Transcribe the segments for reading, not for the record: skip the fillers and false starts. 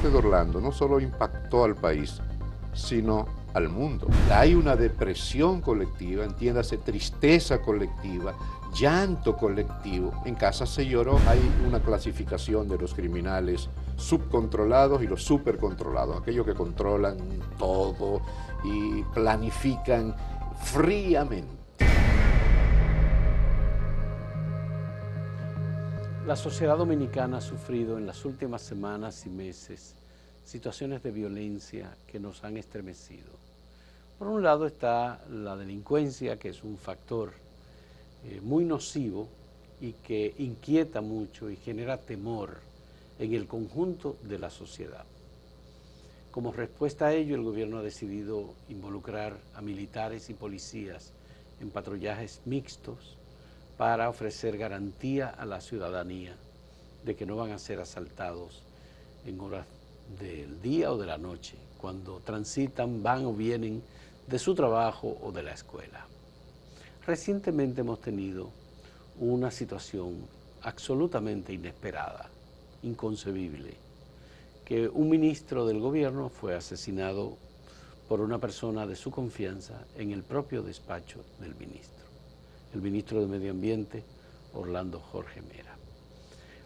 muerte de Orlando no solo impactó al país, sino al mundo. Hay una depresión colectiva, entiéndase, tristeza colectiva, llanto colectivo. En casa se lloró. Hay una clasificación de los criminales subcontrolados y los supercontrolados, aquellos que controlan todo y planifican fríamente. La sociedad dominicana ha sufrido en las últimas semanas y meses situaciones de violencia que nos han estremecido. Por un lado está la delincuencia, que es un factor muy nocivo y que inquieta mucho y genera temor en el conjunto de la sociedad. Como respuesta a ello, el gobierno ha decidido involucrar a militares y policías en patrullajes mixtos para ofrecer garantía a la ciudadanía de que no van a ser asaltados en horas del día o de la noche, cuando transitan, van o vienen de su trabajo o de la escuela. Recientemente hemos tenido una situación absolutamente inesperada, inconcebible, que un ministro del gobierno fue asesinado por una persona de su confianza en el propio despacho del ministro, el ministro de Medio Ambiente, Orlando Jorge Mera.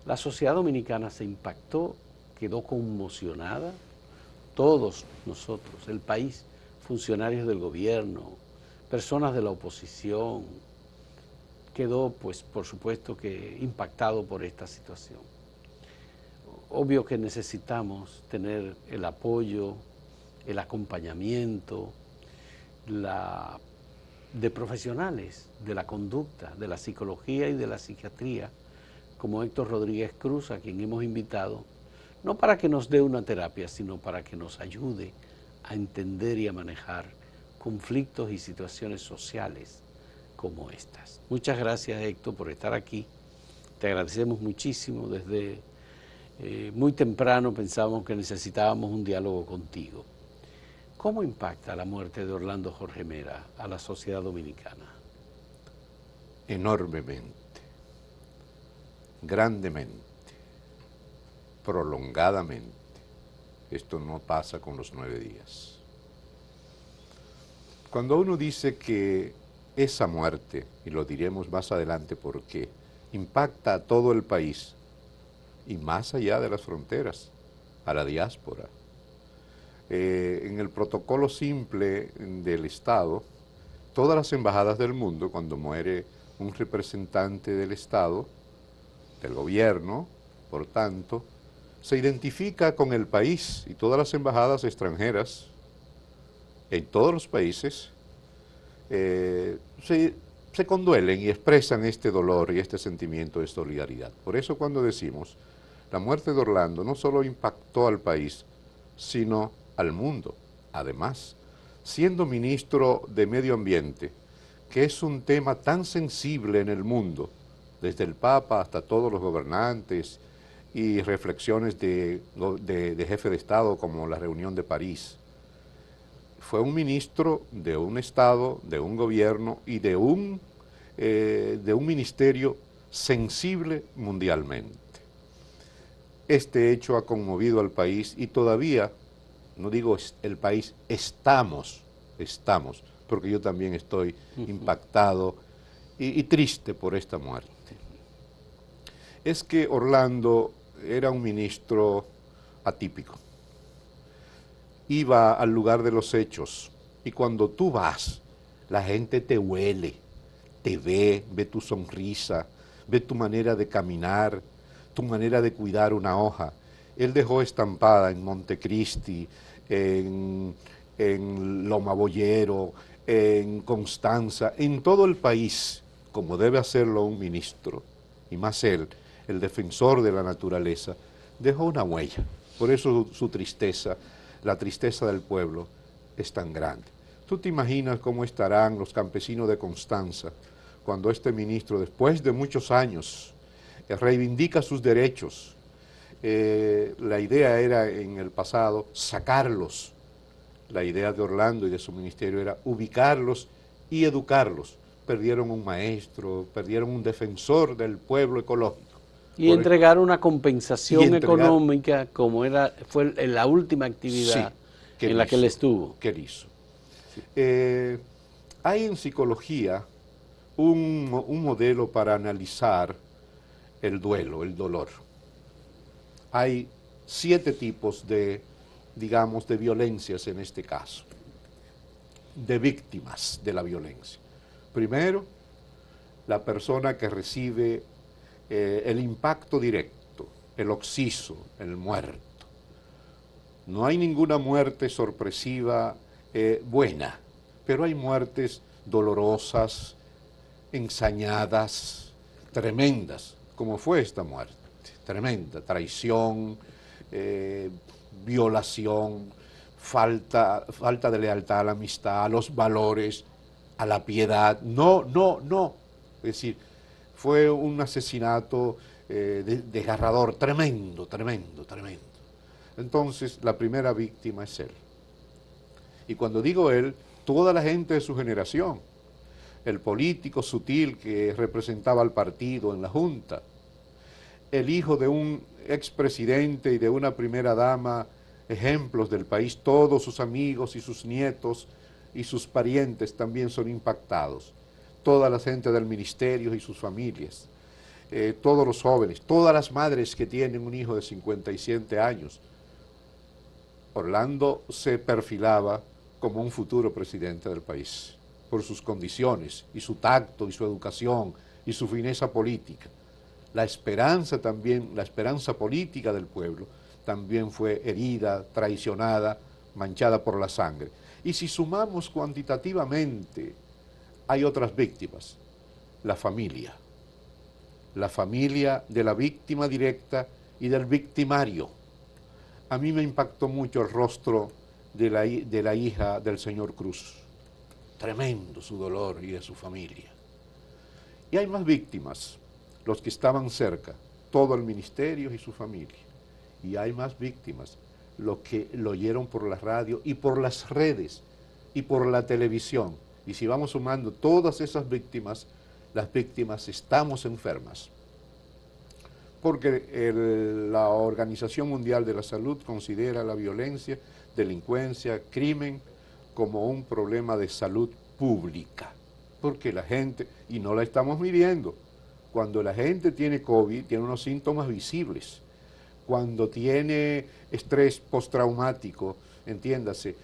La sociedad dominicana se impactó, quedó conmocionada, todos nosotros, el país, funcionarios del gobierno, personas de la oposición, quedó, pues, por supuesto que impactado por esta situación. Obvio que necesitamos tener el apoyo, el acompañamiento, de profesionales de la conducta, de la psicología y de la psiquiatría, como Héctor Rodríguez Cruz, a quien hemos invitado, no para que nos dé una terapia, sino para que nos ayude a entender y a manejar conflictos y situaciones sociales como estas. Muchas gracias, Héctor, por estar aquí. Te agradecemos muchísimo. Desde muy temprano pensábamos que necesitábamos un diálogo contigo. ¿Cómo impacta la muerte de Orlando Jorge Mera a la sociedad dominicana? Enormemente, grandemente, prolongadamente. Esto no pasa con los 9 días. Cuando uno dice que esa muerte, y lo diremos más adelante por qué, impacta a todo el país y más allá de las fronteras, a la diáspora. En el protocolo simple del Estado, todas las embajadas del mundo, cuando muere un representante del Estado, del gobierno, por tanto, se identifica con el país, y todas las embajadas extranjeras en todos los países se conduelen y expresan este dolor y este sentimiento de solidaridad. Por eso cuando decimos, la muerte de Orlando no solo impactó al país, sino al mundo. Además, siendo ministro de Medio Ambiente, que es un tema tan sensible en el mundo, desde el Papa hasta todos los gobernantes y reflexiones de jefe de Estado como la reunión de París, fue un ministro de un Estado, de un gobierno y de un ministerio sensible mundialmente. Este hecho ha conmovido al país y todavía, no digo el país, estamos, porque yo también estoy impactado y triste por esta muerte. Es que Orlando era un ministro atípico. Iba al lugar de los hechos y cuando tú vas, la gente te huele, te ve tu sonrisa, ve tu manera de caminar, tu manera de cuidar una hoja. Él dejó estampada en Montecristi, en Loma Boyero, en Constanza, en todo el país, como debe hacerlo un ministro, y más él, el defensor de la naturaleza, dejó una huella. Por eso su tristeza, la tristeza del pueblo, es tan grande. ¿Tú te imaginas cómo estarán los campesinos de Constanza cuando este ministro, después de muchos años, reivindica sus derechos? La idea era en el pasado sacarlos. La idea de Orlando y de su ministerio era ubicarlos y educarlos. Perdieron un maestro, perdieron un defensor del pueblo ecológico. Y entregar una compensación entregar, económica como fue la última actividad en la que él estuvo. ¿Qué él hizo? Hay en psicología un modelo para analizar el duelo, el dolor. Hay 7 tipos de, digamos, de violencias en este caso, de víctimas de la violencia. Primero, la persona que recibe el impacto directo, el occiso, el muerto. No hay ninguna muerte sorpresiva buena, pero hay muertes dolorosas, ensañadas, tremendas, como fue esta muerte, tremenda, traición, violación, falta de lealtad a la amistad, a los valores, a la piedad, no, es decir, fue un asesinato desgarrador, tremendo. Entonces, la primera víctima es él. Y cuando digo él, toda la gente de su generación, el político sutil que representaba al partido en la Junta, el hijo de un expresidente y de una primera dama, ejemplos del país, todos sus amigos y sus nietos y sus parientes también son impactados, toda la gente del ministerio y sus familias, todos los jóvenes, todas las madres que tienen un hijo de 57 años. Orlando se perfilaba como un futuro presidente del país, por sus condiciones, y su tacto, y su educación, y su fineza política. La esperanza también, la esperanza política del pueblo, también fue herida, traicionada, manchada por la sangre. Y si sumamos cuantitativamente, hay otras víctimas. La familia de la víctima directa y del victimario. A mí me impactó mucho el rostro de la hija del señor Cruz. Tremendo su dolor y de su familia. Y hay más víctimas, los que estaban cerca, todo el ministerio y su familia. Y hay más víctimas, los que lo oyeron por la radio y por las redes y por la televisión. Y si vamos sumando todas esas víctimas, las víctimas estamos enfermas. Porque la Organización Mundial de la Salud considera la violencia, delincuencia, crimen como un problema de salud pública. Porque la gente, y no la estamos midiendo, cuando la gente tiene COVID, tiene unos síntomas visibles. Cuando tiene estrés postraumático, entiéndase,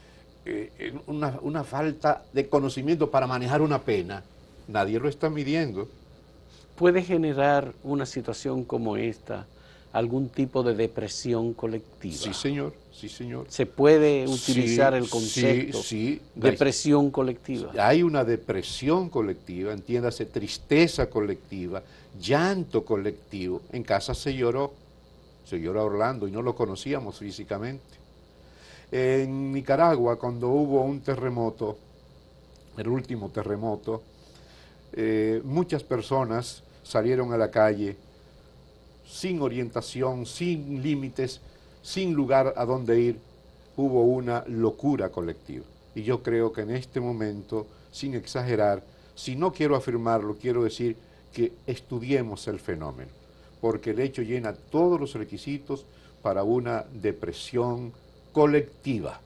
una falta de conocimiento para manejar una pena, nadie lo está midiendo. ¿Puede generar una situación como esta algún tipo de depresión colectiva? Sí, señor, sí, señor. ¿Se puede utilizar el concepto depresión colectiva? Hay una depresión colectiva, entiéndase, tristeza colectiva, llanto colectivo. En casa se lloró a Orlando y no lo conocíamos físicamente. En Nicaragua, cuando hubo un terremoto, el último terremoto, muchas personas salieron a la calle sin orientación, sin límites, sin lugar a donde ir. Hubo una locura colectiva. Y yo creo que en este momento, sin exagerar, si no quiero afirmarlo, quiero decir que estudiemos el fenómeno, porque el hecho llena todos los requisitos para una depresión colectiva,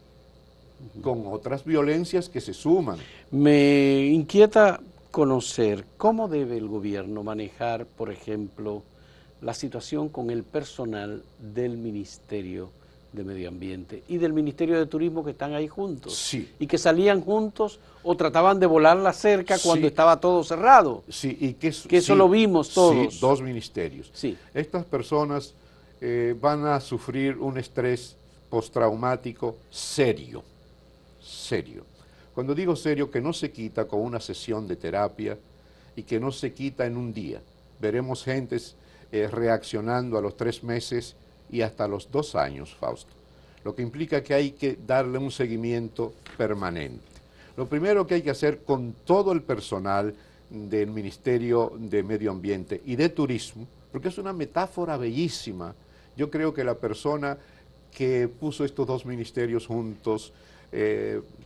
con otras violencias que se suman. Me inquieta conocer cómo debe el gobierno manejar, por ejemplo, la situación con el personal del Ministerio de Medio Ambiente y del Ministerio de Turismo, que están ahí juntos. Sí. Y que salían juntos o trataban de volar la cerca cuando estaba todo cerrado. Sí, y que eso lo vimos todos. Sí, 2 ministerios. Sí. Estas personas van a sufrir un estrés postraumático serio. Cuando digo serio, que no se quita con una sesión de terapia y que no se quita en un día. Veremos gentes reaccionando a los 3 meses y hasta los 2 años, Fausto. Lo que implica que hay que darle un seguimiento permanente. Lo primero que hay que hacer con todo el personal del Ministerio de Medio Ambiente y de Turismo, porque es una metáfora bellísima. Yo creo que la persona que puso estos 2 ministerios juntos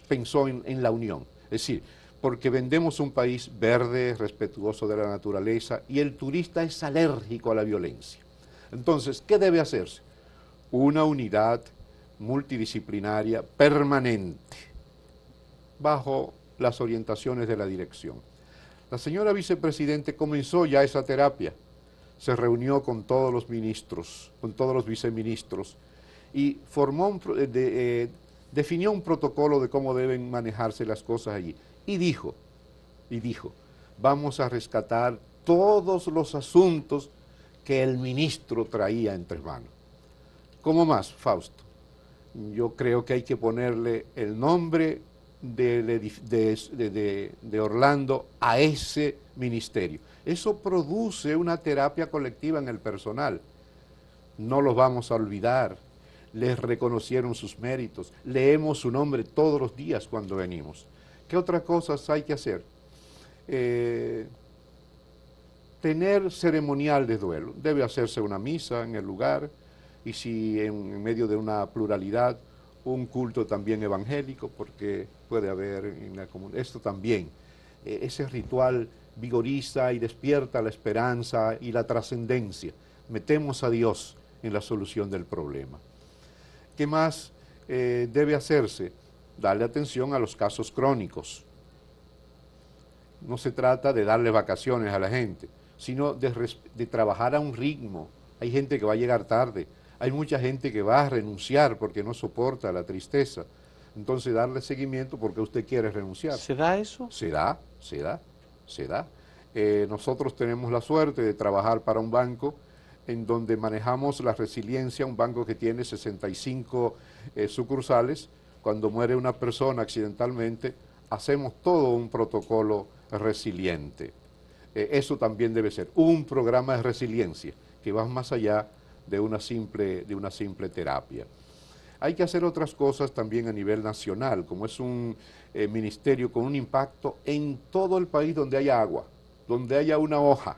pensó en la unión. Es decir, porque vendemos un país verde, respetuoso de la naturaleza, y el turista es alérgico a la violencia. Entonces, ¿qué debe hacerse? Una unidad multidisciplinaria permanente bajo las orientaciones de la dirección. La señora vicepresidente comenzó ya esa terapia, se reunió con todos los ministros, con todos los viceministros y definió un protocolo de cómo deben manejarse las cosas allí. Y dijo, vamos a rescatar todos los asuntos que el ministro traía entre manos. ¿Cómo más, Fausto? Yo creo que hay que ponerle el nombre de Orlando a ese ministerio. Eso produce una terapia colectiva en el personal. No los vamos a olvidar. Les reconocieron sus méritos. Leemos su nombre todos los días cuando venimos. ¿Qué otras cosas hay que hacer? Tener ceremonial de duelo. Debe hacerse una misa en el lugar y si en medio de una pluralidad, un culto también evangélico, porque puede haber en la comunidad. Esto también, ese ritual vigoriza y despierta la esperanza y la trascendencia. Metemos a Dios en la solución del problema. ¿Qué más debe hacerse? Darle atención a los casos crónicos. No se trata de darle vacaciones a la gente, sino de trabajar a un ritmo. Hay gente que va a llegar tarde, hay mucha gente que va a renunciar porque no soporta la tristeza. Entonces darle seguimiento porque usted quiere renunciar. ¿Se da eso? Se da. Nosotros tenemos la suerte de trabajar para un banco en donde manejamos la resiliencia, un banco que tiene 65 sucursales. Cuando muere una persona accidentalmente, hacemos todo un protocolo resiliente. Eso también debe ser un programa de resiliencia que va más allá de una simple terapia. Hay que hacer otras cosas también a nivel nacional, como es un ministerio con un impacto en todo el país donde haya agua, donde haya una hoja,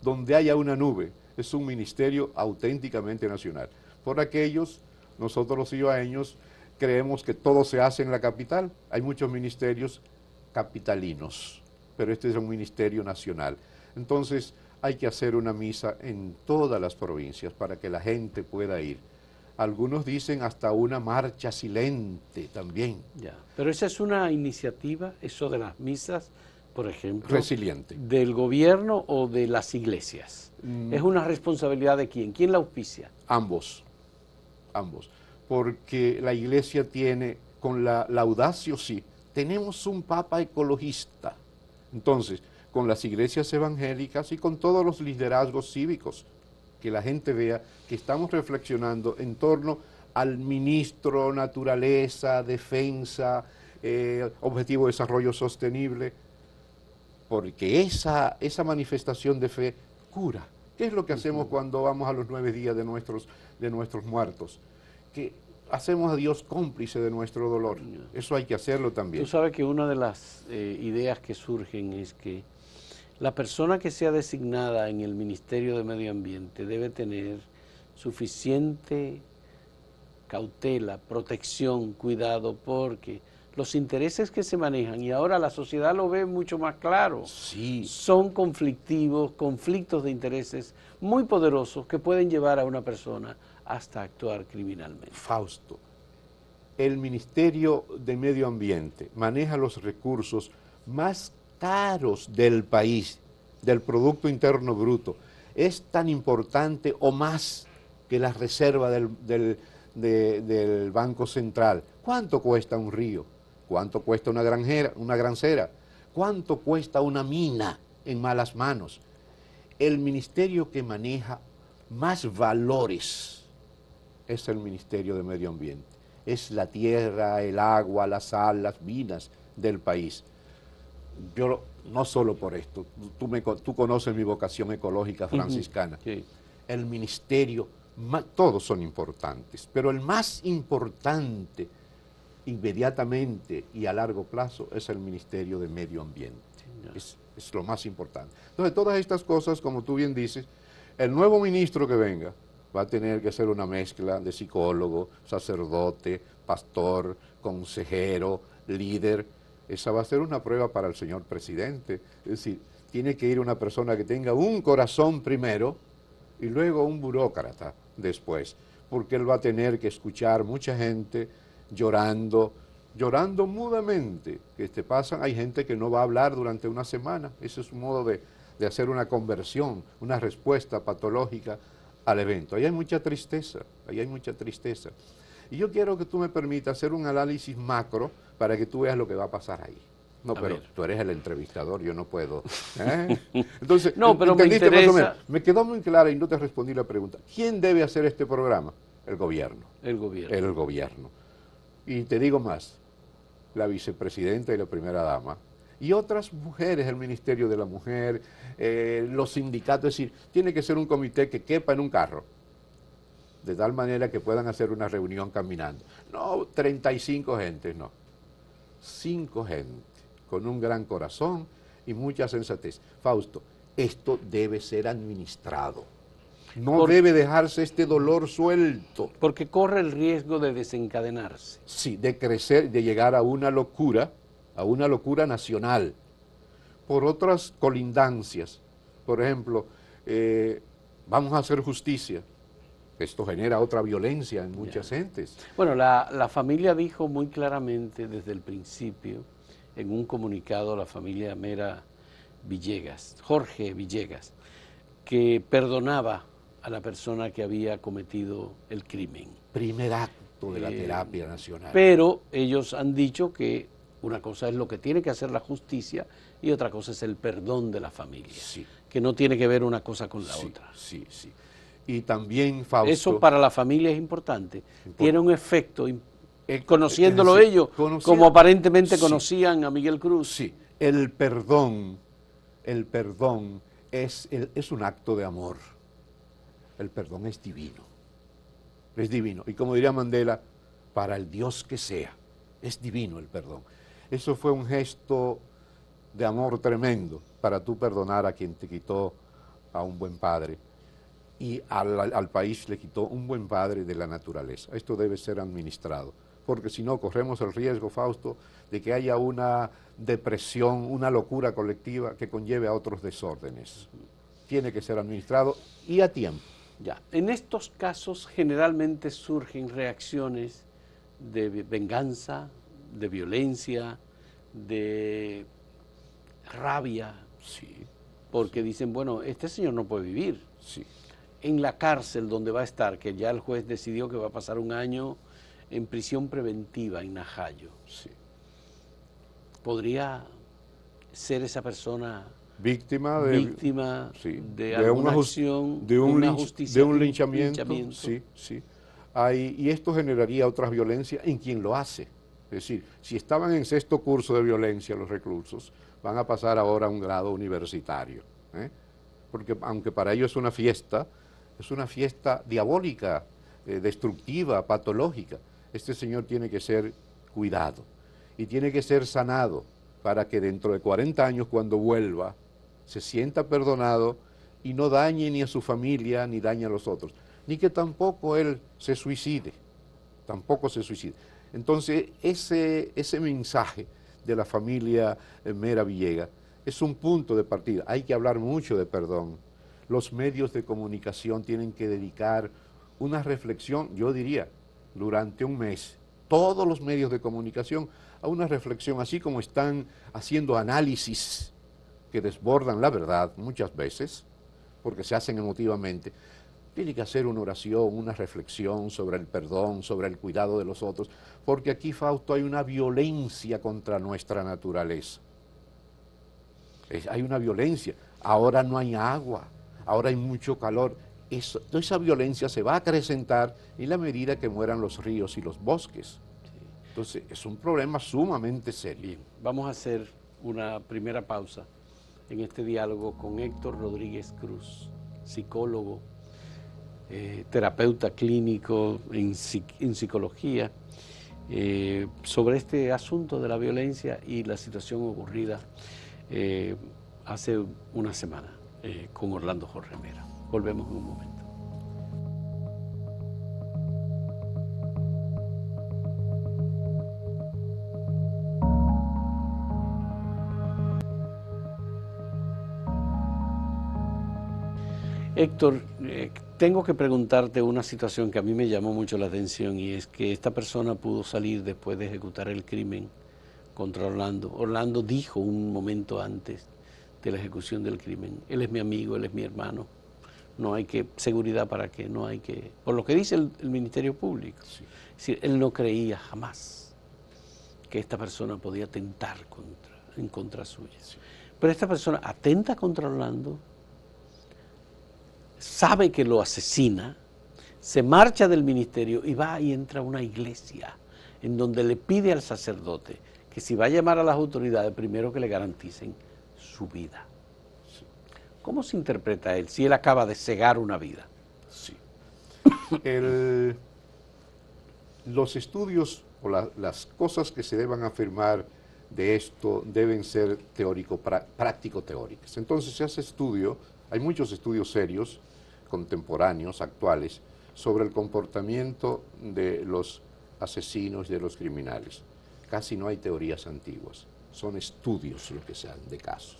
donde haya una nube. Es un ministerio auténticamente nacional. Por aquellos, nosotros los ibaeños creemos que todo se hace en la capital. Hay muchos ministerios capitalinos, pero este es un ministerio nacional. Entonces hay que hacer una misa en todas las provincias para que la gente pueda ir. Algunos dicen hasta una marcha silente también. Ya, pero esa es una iniciativa, eso de las misas, por ejemplo, resiliente, del gobierno o de las iglesias. ¿Es una responsabilidad de quién? ¿Quién la auspicia? Ambos, porque la iglesia tiene, con la audacio sí, tenemos un papa ecologista. Entonces, con las iglesias evangélicas y con todos los liderazgos cívicos, que la gente vea que estamos reflexionando en torno al ministro, naturaleza, defensa, objetivo de desarrollo sostenible, porque esa manifestación de fe cura. ¿Qué es lo que hacemos cuando vamos a los 9 días de nuestros muertos? Que hacemos a Dios cómplice de nuestro dolor. Eso hay que hacerlo también. Tú sabes que una de las ideas que surgen es que la persona que sea designada en el Ministerio de Medio Ambiente debe tener suficiente cautela, protección, cuidado, porque los intereses que se manejan, y ahora la sociedad lo ve mucho más claro, sí, son conflictivos, conflictos de intereses muy poderosos que pueden llevar a una persona hasta actuar criminalmente. Fausto, el Ministerio de Medio Ambiente maneja los recursos más caros del país, del Producto Interno Bruto. Es tan importante o más que la reserva del Banco Central. ¿Cuánto cuesta un río? ¿Cuánto cuesta una grancera? ¿Cuánto cuesta una mina en malas manos? El ministerio que maneja más valores es el Ministerio de Medio Ambiente. Es la tierra, el agua, la sal, las minas del país. Yo, no solo por esto, tú conoces mi vocación ecológica franciscana. Sí. El ministerio, todos son importantes, pero el más importante inmediatamente y a largo plazo es el Ministerio de Medio Ambiente. Es lo más importante. Entonces, todas estas cosas, como tú bien dices, el nuevo ministro que venga va a tener que hacer una mezcla de psicólogo, sacerdote, pastor, consejero, líder. Esa va a ser una prueba para el señor presidente. Es decir, tiene que ir una persona que tenga un corazón primero y luego un burócrata después, porque él va a tener que escuchar mucha gente llorando mudamente, que te pasan, hay gente que no va a hablar durante una semana, ese es un modo de hacer una conversión, una respuesta patológica al evento. Ahí hay mucha tristeza, ahí hay mucha tristeza. Y yo quiero que tú me permitas hacer un análisis macro para que tú veas lo que va a pasar ahí. No, pero tú eres el entrevistador, yo no puedo. ¿Eh? Entonces, no, pero ¿entendiste me interesa... más o menos? Me quedó muy clara y no te respondí la pregunta. ¿Quién debe hacer este programa? El gobierno. El gobierno. El gobierno. Y te digo más, la vicepresidenta y la primera dama, y otras mujeres, el Ministerio de la Mujer, los sindicatos, es decir, tiene que ser un comité que quepa en un carro, de tal manera que puedan hacer una reunión caminando. No 35 gentes, no. 5 gentes, con un gran corazón y mucha sensatez. Fausto, esto debe ser administrado. No debe dejarse este dolor suelto. Porque corre el riesgo de desencadenarse. Sí, de crecer, de llegar a una locura nacional, por otras colindancias. Por ejemplo, vamos a hacer justicia. Esto genera otra violencia en muchas gentes. Bueno, la familia dijo muy claramente desde el principio, en un comunicado, la familia Mera Villegas, Jorge Villegas, que perdonaba a la persona que había cometido el crimen. Primer acto de la terapia nacional. Pero ellos han dicho que una cosa es lo que tiene que hacer la justicia y otra cosa es el perdón de la familia, sí, que no tiene que ver una cosa con la otra. Sí, sí. Y también, Fausto... Eso para la familia es importante. Tiene un efecto, conociéndolo ellos, como aparentemente conocían a Miguel Cruz. Sí, el perdón es un acto de amor. El perdón es divino. Es divino. Y como diría Mandela, para el Dios que sea, es divino el perdón. Eso fue un gesto de amor tremendo para tú perdonar a quien te quitó a un buen padre. Y al país le quitó un buen padre de la naturaleza. Esto debe ser administrado, porque si no corremos el riesgo, Fausto, de que haya una depresión, una locura colectiva que conlleve a otros desórdenes. Tiene que ser administrado y a tiempo. Ya. En estos casos generalmente surgen reacciones de venganza, de violencia, de rabia, sí, porque dicen, bueno, este señor no puede vivir. Sí. En la cárcel donde va a estar, que ya el juez decidió que va a pasar un año en prisión preventiva en Najayo. Sí. ¿Podría ser esa persona víctima de alguna acción, de un linchamiento? Sí, sí. Y esto generaría otras violencias en quien lo hace. Es decir, si estaban en 6º curso de violencia los reclusos, van a pasar ahora a un grado universitario. Porque aunque para ellos es una fiesta diabólica, destructiva, patológica. Este señor tiene que ser cuidado y tiene que ser sanado para que dentro de 40 años, cuando vuelva, se sienta perdonado y no dañe ni a su familia ni dañe a los otros, ni que tampoco él se suicide, Entonces, ese mensaje de la familia Mera Villegas es un punto de partida. Hay que hablar mucho de perdón. Los medios de comunicación tienen que dedicar una reflexión, yo diría, durante un mes, todos los medios de comunicación, a una reflexión, así como están haciendo análisis que desbordan la verdad muchas veces, porque se hacen emotivamente. Tiene que hacer una oración, una reflexión sobre el perdón, sobre el cuidado de los otros, porque aquí, Fausto, hay una violencia contra nuestra naturaleza. Hay una violencia. Ahora no hay agua, ahora hay mucho calor. Toda esa violencia se va a acrecentar en la medida que mueran los ríos y los bosques. Entonces, es un problema sumamente serio. Bien, vamos a hacer una primera pausa en este diálogo con Héctor Rodríguez Cruz, psicólogo, terapeuta clínico en psicología, sobre este asunto de la violencia y la situación ocurrida hace una semana con Orlando Jorge Mera. Volvemos en un momento. Héctor, Tengo que preguntarte una situación que a mí me llamó mucho la atención, y es que esta persona pudo salir después de ejecutar el crimen contra Orlando. Orlando dijo un momento antes de la ejecución del crimen: él es mi amigo, él es mi hermano, no hay que seguridad para que, no hay que, por lo que dice el Ministerio Público. Sí. Es decir, él no creía jamás que esta persona podía atentar en contra suya. Sí. Pero esta persona atenta contra Orlando, sabe que lo asesina, se marcha del ministerio y va y entra a una iglesia en donde le pide al sacerdote que si va a llamar a las autoridades, primero que le garanticen su vida. Sí. ¿Cómo se interpreta él si él acaba de cegar una vida? Sí. Los estudios o las cosas que se deban afirmar de esto deben ser práctico-teóricas. Entonces se hace estudio, hay muchos estudios serios, contemporáneos, actuales, sobre el comportamiento de los asesinos y de los criminales. Casi no hay teorías antiguas, son estudios lo que sean de casos.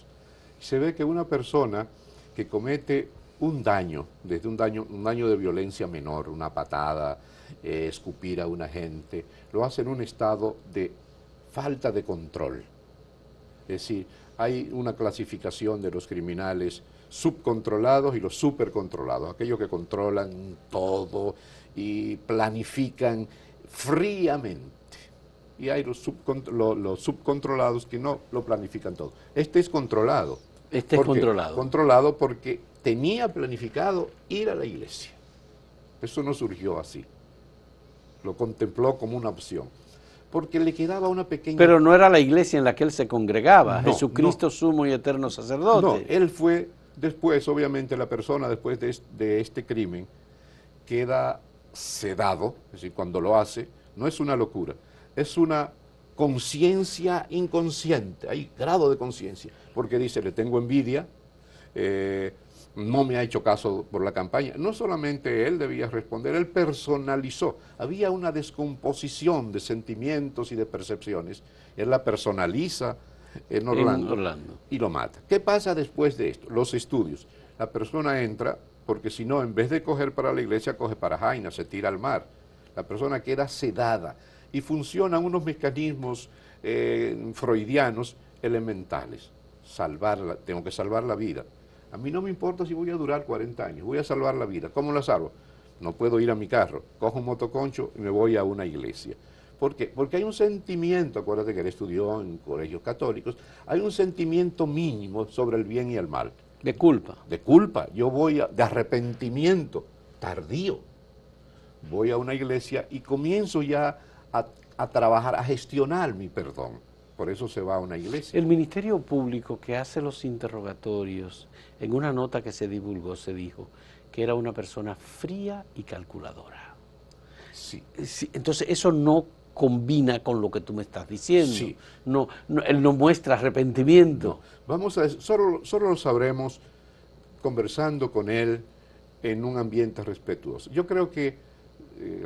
Se ve que una persona que comete un daño, desde un daño de violencia menor, una patada, escupir a una gente, lo hace en un estado de falta de control. Es decir, hay una clasificación de los criminales subcontrolados y los supercontrolados, aquellos que controlan todo y planifican fríamente. Y hay los subcontrolados que no lo planifican todo. Este es controlado. Este es controlado. Controlado porque tenía planificado ir a la iglesia. Eso no surgió así. Lo contempló como una opción. Porque le quedaba una pequeña... Pero no era la iglesia en la que él se congregaba, No, Jesucristo, no. sumo y eterno sacerdote. No, él fue después, obviamente, la persona después de este crimen queda sedado, es decir, cuando lo hace, no es una locura, es una conciencia inconsciente, hay grado de conciencia, porque dice, le tengo envidia, no me ha hecho caso por la campaña. No solamente él debía responder, él personalizó. Había una descomposición de sentimientos y de percepciones. Él la personaliza en Orlando y lo mata. ¿Qué pasa después de esto? Los estudios. La persona entra, porque si no, en vez de coger para la iglesia, coge para Jaina, se tira al mar. La persona queda sedada y funcionan unos mecanismos freudianos elementales. Tengo que salvar la vida. A mí no me importa si voy a durar 40 años, voy a salvar la vida. ¿Cómo la salvo? No puedo ir a mi carro, cojo un motoconcho y me voy a una iglesia. ¿Por qué? Porque hay un sentimiento, acuérdate que él estudió en colegios católicos, hay un sentimiento mínimo sobre el bien y el mal. De culpa. De culpa, de arrepentimiento tardío. Voy a una iglesia y comienzo ya a trabajar, a gestionar mi perdón. Por eso se va a una iglesia. El Ministerio Público que hace los interrogatorios, en una nota que se divulgó, se dijo que era una persona fría y calculadora. Sí. Sí, entonces eso no combina con lo que tú me estás diciendo. Sí. Él no muestra arrepentimiento. No. Vamos a solo lo sabremos conversando con él en un ambiente respetuoso. Yo creo que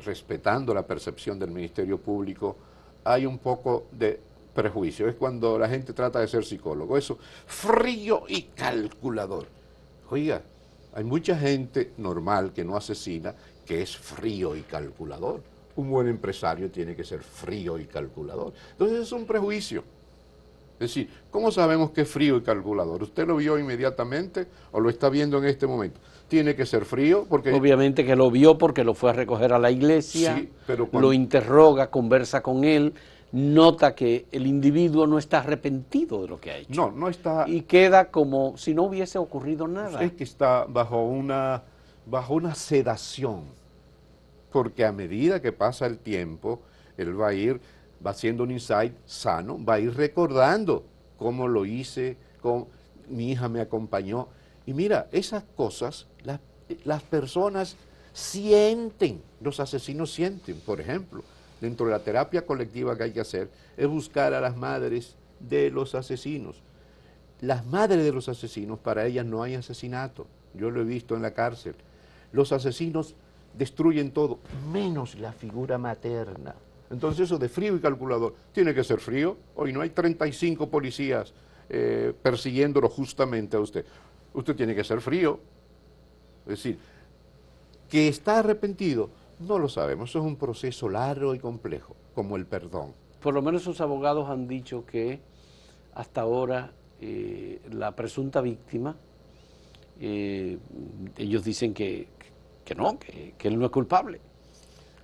respetando la percepción del Ministerio Público hay un poco de prejuicio. Es cuando la gente trata de ser psicólogo. Eso, frío y calculador. Oiga, hay mucha gente normal que no asesina que es frío y calculador. Un buen empresario tiene que ser frío y calculador. Entonces es un prejuicio. Es decir, ¿cómo sabemos que es frío y calculador? ¿Usted lo vio inmediatamente o lo está viendo en este momento? Tiene que ser frío porque... Obviamente que lo vio porque lo fue a recoger a la iglesia, sí, pero cuando... lo interroga, conversa con él, nota que el individuo no está arrepentido de lo que ha hecho. No, no está... Y queda como si no hubiese ocurrido nada. Es que está bajo una sedación, porque a medida que pasa el tiempo, él va haciendo un insight sano, va a ir recordando cómo lo hice, cómo mi hija me acompañó. Y mira, esas cosas las personas sienten, los asesinos sienten. Por ejemplo, dentro de la terapia colectiva que hay que hacer, es buscar a las madres de los asesinos. Las madres de los asesinos, para ellas no hay asesinato. Yo lo he visto en la cárcel. Los asesinos destruyen todo, menos la figura materna. Entonces eso de frío y calculador, tiene que ser frío. Hoy no hay 35 policías persiguiéndolo justamente a usted. Usted tiene que ser frío. Es decir, ¿Que está arrepentido? No lo sabemos, eso es un proceso largo y complejo, como el perdón. Por lo menos sus abogados han dicho que hasta ahora la presunta víctima, ellos dicen que no, que él no es culpable.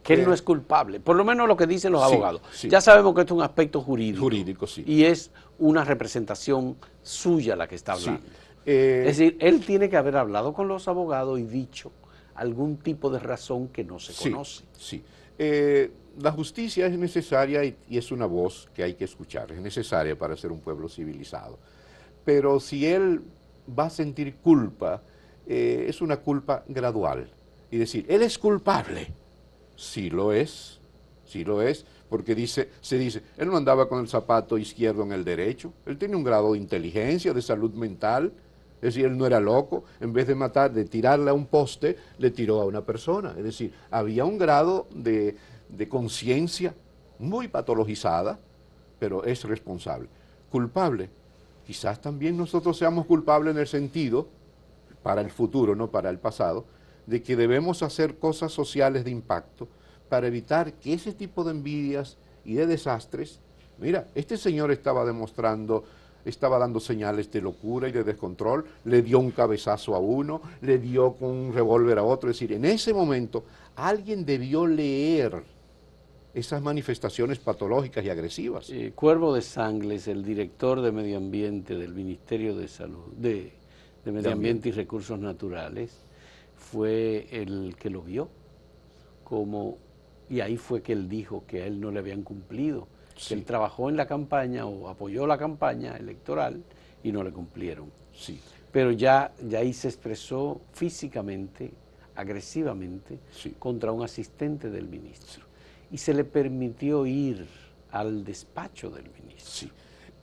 Que él no es culpable, por lo menos lo que dicen los abogados. Sí. Ya sabemos que esto es un aspecto jurídico. Jurídico, sí. Y es una representación suya la que está hablando. Sí. Es decir, él tiene que haber hablado con los abogados y dicho algún tipo de razón que no se conoce. Sí. La justicia es necesaria y es una voz que hay que escuchar, es necesaria para ser un pueblo civilizado. Pero si él va a sentir culpa, es una culpa gradual. Y decir, él es culpable. Sí lo es, porque se dice, él no andaba con el zapato izquierdo en el derecho, él tiene un grado de inteligencia, de salud mental, es decir, él no era loco, en vez de matar, de tirarle a un poste, le tiró a una persona, es decir, había un grado de conciencia muy patologizada, pero es responsable. Culpable, quizás también nosotros seamos culpables en el sentido, para el futuro, no para el pasado, de que debemos hacer cosas sociales de impacto para evitar que ese tipo de envidias y de desastres, mira, este señor estaba dando señales de locura y de descontrol, le dio un cabezazo a uno, le dio con un revólver a otro, es decir, en ese momento alguien debió leer esas manifestaciones patológicas y agresivas. Cuervo de Sangles, el director de Medio Ambiente del Ministerio de Salud, de Medio Ambiente y Recursos Naturales, fue el que lo vio, y ahí fue que él dijo que a él no le habían cumplido, que él trabajó en la campaña o apoyó la campaña electoral y no le cumplieron. Sí. Pero ya ahí se expresó físicamente, agresivamente, contra un asistente del ministro. Y se le permitió ir al despacho del ministro. Sí.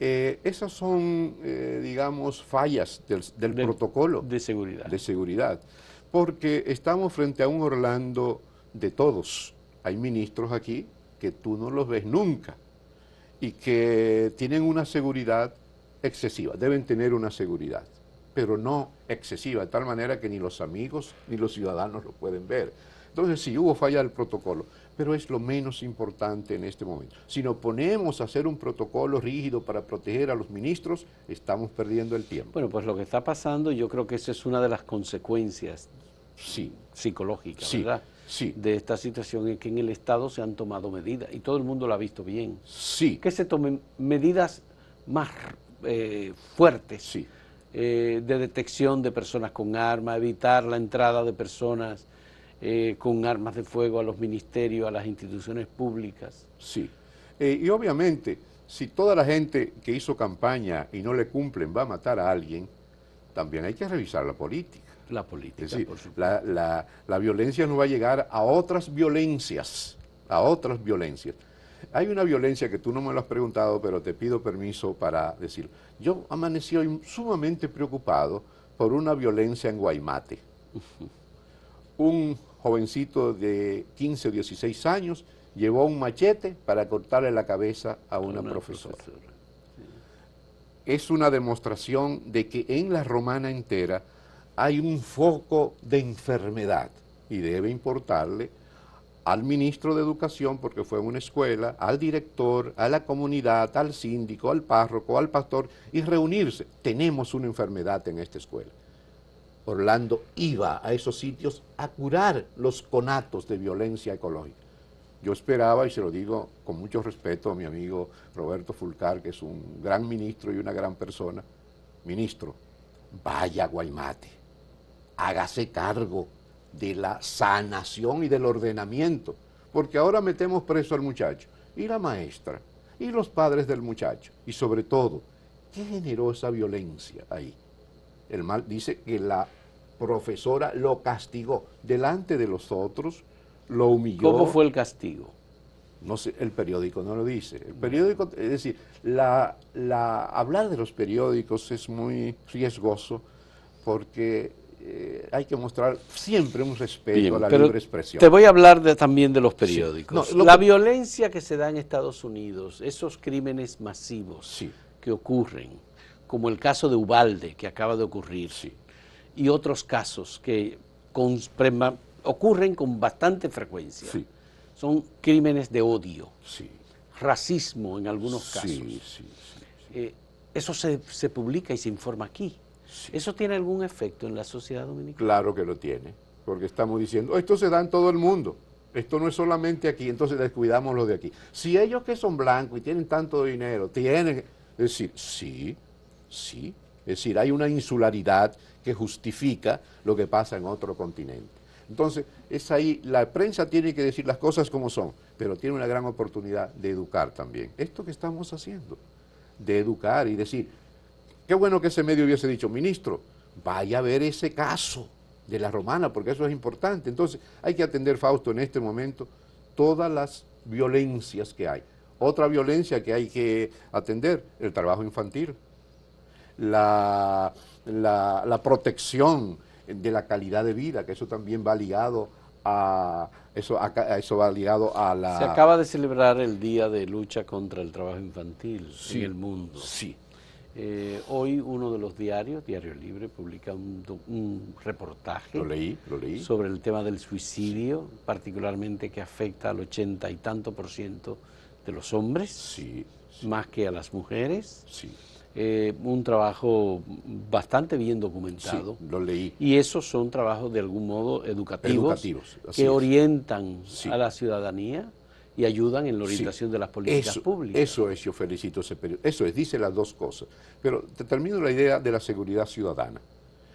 Esas son, digamos, fallas del protocolo de seguridad. Porque estamos frente a un Orlando de todos. Hay ministros aquí que tú no los ves nunca y que tienen una seguridad excesiva, deben tener una seguridad, pero no excesiva, de tal manera que ni los amigos ni los ciudadanos lo pueden ver. Entonces sí, hubo falla del protocolo, pero es lo menos importante en este momento. Si nos ponemos a hacer un protocolo rígido para proteger a los ministros, estamos perdiendo el tiempo. Bueno, pues lo que está pasando, yo creo que esa es una de las consecuencias psicológicas, ¿verdad? Sí. De esta situación es que en el Estado se han tomado medidas, y todo el mundo lo ha visto bien. Sí. Que se tomen medidas más fuertes de detección de personas con armas, evitar la entrada de personas con armas de fuego a los ministerios, a las instituciones públicas. Sí, y obviamente, si toda la gente que hizo campaña y no le cumplen va a matar a alguien, también hay que revisar la política. La política, es decir, por supuesto. La violencia no va a llegar a otras violencias, Hay una violencia que tú no me lo has preguntado, pero te pido permiso para decirlo. Yo amanecí hoy sumamente preocupado por una violencia en Guaymate. Un jovencito de 15 o 16 años llevó un machete para cortarle la cabeza a una profesora. Es una demostración de que en la Romana entera hay un foco de enfermedad y debe importarle al ministro de Educación, porque fue una escuela, al director, a la comunidad, al síndico, al párroco, al pastor, y reunirse. Tenemos una enfermedad en esta escuela. Orlando iba a esos sitios a curar los conatos de violencia ecológica. Yo esperaba, y se lo digo con mucho respeto a mi amigo Roberto Fulcar, que es un gran ministro y una gran persona, ministro, vaya a Guaymate, hágase cargo de la sanación y del ordenamiento, porque ahora metemos preso al muchacho, y la maestra, y los padres del muchacho, y sobre todo, ¿qué generó esa violencia ahí? El mal dice que la profesora lo castigó delante de los otros, lo humilló. ¿Cómo fue el castigo? No sé, el periódico no lo dice. El periódico, es decir, hablar de los periódicos es muy riesgoso porque hay que mostrar siempre un respeto a la libre expresión. Te voy a hablar también de los periódicos. Sí. La violencia que se da en Estados Unidos, esos crímenes masivos que ocurren, como el caso de Uvalde, que acaba de ocurrir, y otros casos que ocurren con bastante frecuencia. Sí. Son crímenes de odio, Sí. racismo en algunos casos. Sí. Eso se publica y se informa aquí. Sí. ¿Eso tiene algún efecto en la sociedad dominicana? Claro que lo tiene, porque estamos diciendo, esto se da en todo el mundo, esto no es solamente aquí, entonces descuidamos lo de aquí. Si ellos que son blancos y tienen tanto dinero, tienen, es decir, sí, es decir, hay una insularidad que justifica lo que pasa en otro continente. Entonces, es ahí, la prensa tiene que decir las cosas como son, pero tiene una gran oportunidad de educar también. Esto que estamos haciendo, de educar y decir, qué bueno que ese medio hubiese dicho, ministro, vaya a ver ese caso de la Romana, porque eso es importante. Entonces, hay que atender, Fausto, en este momento, todas las violencias que hay. Otra violencia que hay que atender, el trabajo infantil, la protección de la calidad de vida, que eso también va ligado eso va ligado a la... Se acaba de celebrar el Día de Lucha contra el Trabajo Infantil Sí, en el mundo. Sí. Hoy uno de los diarios, Diario Libre, publica un reportaje Lo leí. sobre el tema del suicidio, particularmente que afecta al 80 y tanto % de los hombres, Sí. más que a las mujeres. Sí. Un trabajo bastante bien documentado. Sí, lo leí. Y esos son trabajos de algún modo educativos Así que es. orientan Sí. a la ciudadanía y ayudan en la orientación de las políticas públicas. Eso es, yo felicito ese periódico. Eso es, dice las dos cosas. Pero te termino la idea de la seguridad ciudadana.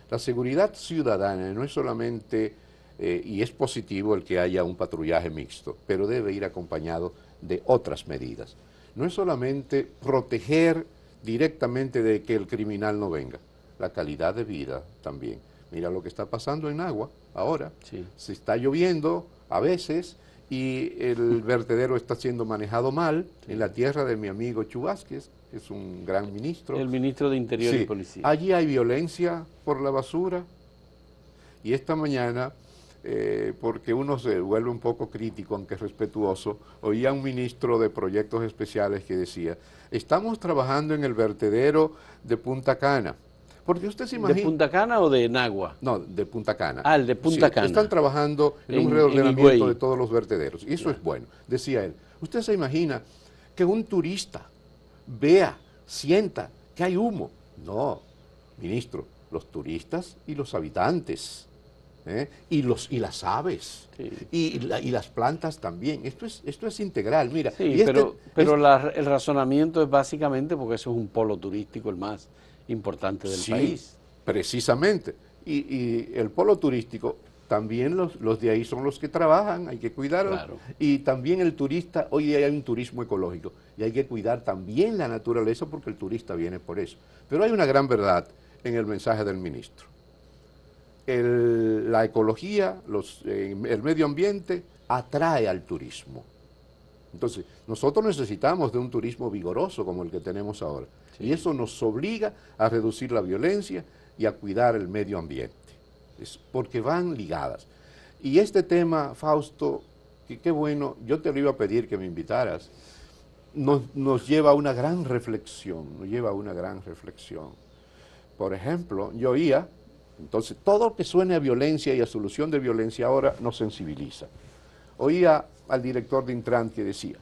La seguridad ciudadana no es solamente, y es positivo el que haya un patrullaje mixto, pero debe ir acompañado de otras medidas. No es solamente proteger directamente de que el criminal no venga, la calidad de vida también. Mira lo que está pasando en Agua ahora. Sí. Se está lloviendo a veces y el vertedero está siendo manejado mal en la tierra de mi amigo Chu Vázquez, que es un gran ministro. El ministro de Interior Sí, y Policía. allí hay violencia por la basura y esta mañana, porque uno se vuelve un poco crítico, aunque respetuoso, oía a un ministro de Proyectos Especiales que decía, estamos trabajando en el vertedero de Punta Cana. Porque usted se imagina... ¿De Punta Cana o de Nagua? No, de Punta Cana. Ah, el de Punta Cana. Están trabajando en un En reordenamiento Higüey. de todos los vertederos. Y eso es bueno. Decía él, usted se imagina que un turista vea, sienta que hay humo. No, ministro, los turistas y los habitantes, y las aves, Sí. y las plantas también. Esto es integral, mira. Sí, y pero el razonamiento es básicamente porque eso es un polo turístico el más importante del sí, país. Precisamente. Y el polo turístico, también los de ahí son los que trabajan, hay que cuidarlos. Claro. Y también el turista, hoy día hay un turismo ecológico y hay que cuidar también la naturaleza porque el turista viene por eso. Pero hay una gran verdad en el mensaje del ministro. La ecología, el medio ambiente atrae al turismo. Entonces, nosotros necesitamos de un turismo vigoroso como el que tenemos ahora. Sí. Y eso nos obliga a reducir la violencia y a cuidar el medio ambiente. Porque van ligadas. Y este tema, Fausto, que qué bueno, yo te lo iba a pedir que me invitaras, nos lleva a una gran reflexión, Por ejemplo, yo oía, entonces, todo lo que suene a violencia y a solución de violencia ahora nos sensibiliza. Oía al director de Intran que decía,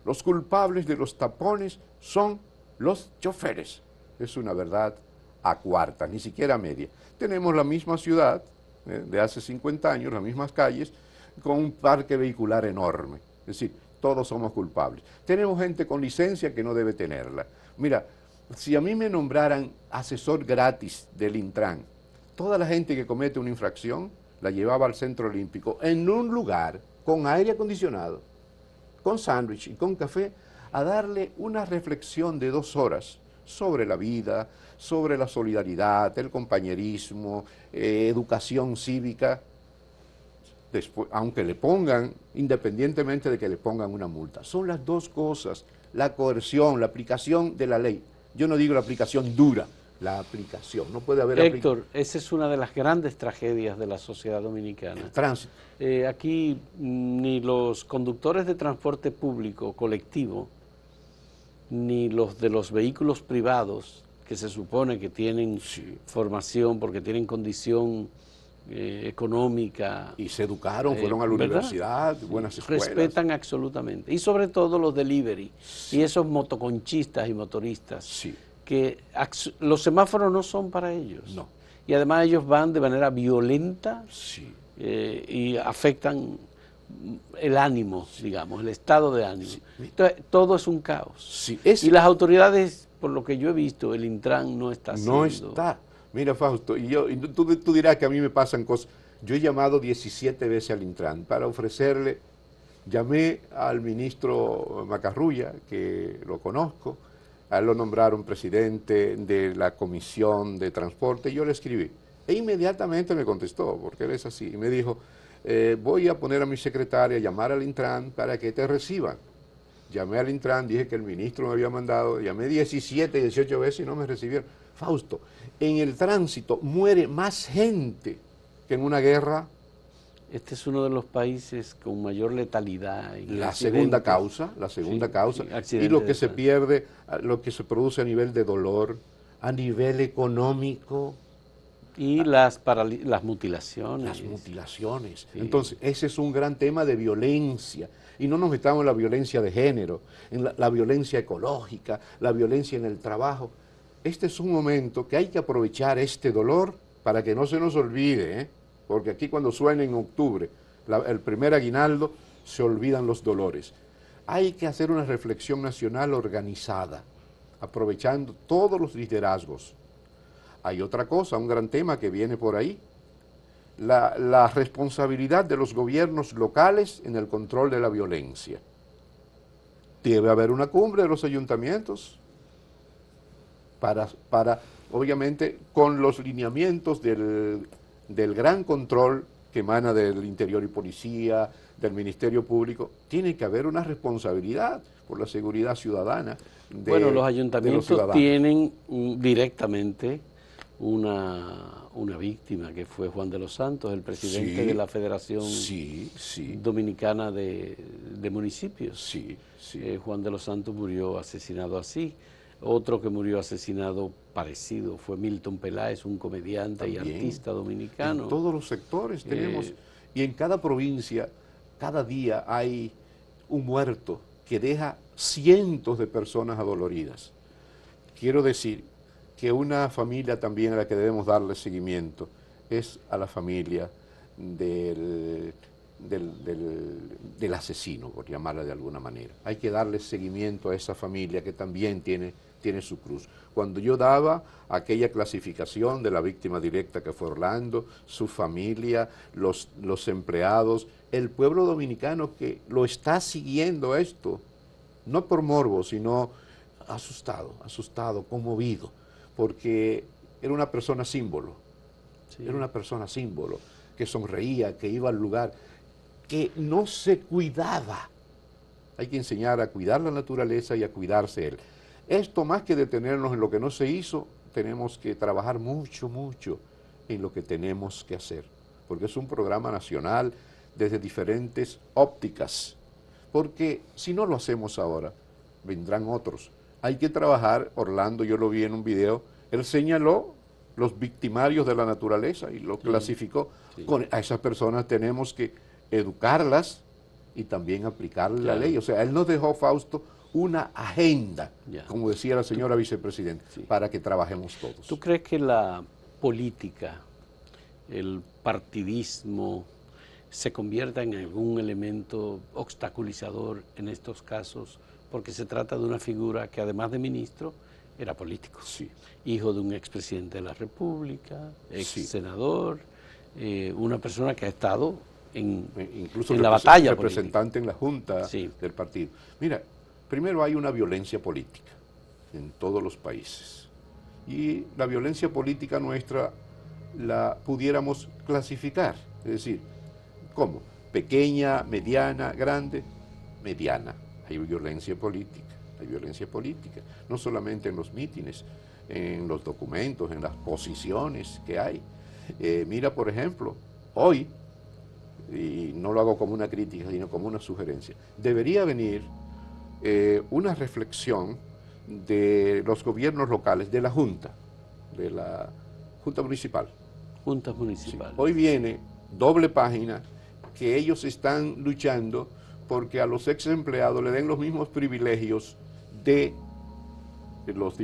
los culpables de los tapones son los choferes. Es una verdad a cuarta, ni siquiera a media. Tenemos la misma ciudad, de hace 50 años, las mismas calles, con un parque vehicular enorme. Es decir, todos somos culpables. Tenemos gente con licencia que no debe tenerla. Mira, si a mí me nombraran asesor gratis del Intran, toda la gente que comete una infracción la llevaba al Centro Olímpico en un lugar con aire acondicionado, con sándwich y con café, a darle una reflexión de 2 horas sobre la vida, sobre la solidaridad, el compañerismo, educación cívica, después, aunque le pongan, independientemente de que le pongan una multa. Son las 2 cosas, la coerción, la aplicación de la ley. Yo no digo la aplicación dura, la aplicación. No puede haber Héctor, esa es una de las grandes tragedias de la sociedad dominicana. El tránsito. Aquí ni los conductores de transporte público colectivo, ni los de los vehículos privados, que se supone que tienen formación porque tienen condición económica. Y se educaron, fueron a la ¿verdad? universidad, buenas escuelas. Respetan absolutamente. Y sobre todo los delivery Sí. y esos motoconchistas y motoristas. Sí. Que los semáforos no son para ellos. No. Y además ellos van de manera violenta Sí. y afectan el ánimo, digamos, el estado de ánimo. Sí. Entonces, todo es un caos. Sí. Y las autoridades, por lo que yo he visto, el Intran no está haciendo. No está. Mira, Fausto, y tú dirás que a mí me pasan cosas. Yo he llamado 17 veces al Intran para ofrecerle, llamé al ministro Macarrulla, que lo conozco, a él lo nombraron presidente de la Comisión de Transporte, y yo le escribí. E inmediatamente me contestó, porque él es así, y me dijo, voy a poner a mi secretaria a llamar al Intran para que te reciban. Llamé al Intran, dije que el ministro me había mandado, llamé 17, 18 veces y no me recibieron. Fausto, en el tránsito muere más gente que en una guerra. Este es uno de los países con mayor letalidad. La segunda causa, sí, y lo que se pierde, lo que se produce a nivel de dolor, a nivel económico. Y las mutilaciones. Las mutilaciones. Sí. Entonces, ese es un gran tema de violencia. Y no nos metamos en la violencia de género, en la violencia ecológica, la violencia en el trabajo. Este es un momento que hay que aprovechar este dolor para que no se nos olvide, ¿eh? Porque aquí cuando suena en octubre el primer aguinaldo, se olvidan los dolores. Hay que hacer una reflexión nacional organizada, aprovechando todos los liderazgos. Hay otra cosa, un gran tema que viene por ahí, la responsabilidad de los gobiernos locales en el control de la violencia. Debe haber una cumbre de los ayuntamientos para obviamente, con los lineamientos del gran control que emana del Interior y Policía, del Ministerio Público, tiene que haber una responsabilidad por la seguridad ciudadana. Bueno, los ayuntamientos tienen directamente una víctima, que fue Juan de los Santos, el presidente de la Federación Dominicana de Municipios. Juan de los Santos murió asesinado así. Otro que murió asesinado parecido fue Milton Peláez, un comediante y artista dominicano. En todos los sectores tenemos, y en cada provincia, cada día hay un muerto que deja cientos de personas adoloridas. Quiero decir que una familia también a la que debemos darle seguimiento es a la familia del asesino, por llamarla de alguna manera. Hay que darle seguimiento a esa familia que también tiene su cruz. Cuando yo daba aquella clasificación de la víctima directa que fue Orlando, su familia, los empleados, el pueblo dominicano que lo está siguiendo esto, no por morbo, sino asustado, conmovido, porque era una persona símbolo, era una persona símbolo, que sonreía, que iba al lugar, que no se cuidaba. Hay que enseñar a cuidar la naturaleza y a cuidarse él. Esto, más que detenernos en lo que no se hizo, tenemos que trabajar mucho en lo que tenemos que hacer, porque es un programa nacional desde diferentes ópticas, porque si no lo hacemos ahora, vendrán otros. Hay que trabajar, Orlando, yo lo vi en un video, él señaló los victimarios de la naturaleza y lo clasificó. A esas personas tenemos que educarlas y también aplicarle la ley. O sea, él nos dejó, Fausto, una agenda, como decía la señora vicepresidenta, para que trabajemos todos. ¿Tú crees que la política, el partidismo, se convierta en algún elemento obstaculizador en estos casos? Porque se trata de una figura que, además de ministro, era político. Hijo de un expresidente de la República, ex senador, una persona que ha estado incluso en la batalla representante en la junta del partido. Mira, primero hay una violencia política en todos los países. Y la violencia política nuestra la pudiéramos clasificar. Es decir, ¿cómo? Pequeña, mediana, grande, mediana. Hay violencia política. No solamente en los mítines, en los documentos, en las posiciones que hay. Mira, por ejemplo, hoy, y no lo hago como una crítica, sino como una sugerencia, debería venir una reflexión de los gobiernos locales, de la Junta Municipal, juntas Sí. municipales. Hoy viene doble página que ellos están luchando porque a los ex empleados le den los mismos privilegios de los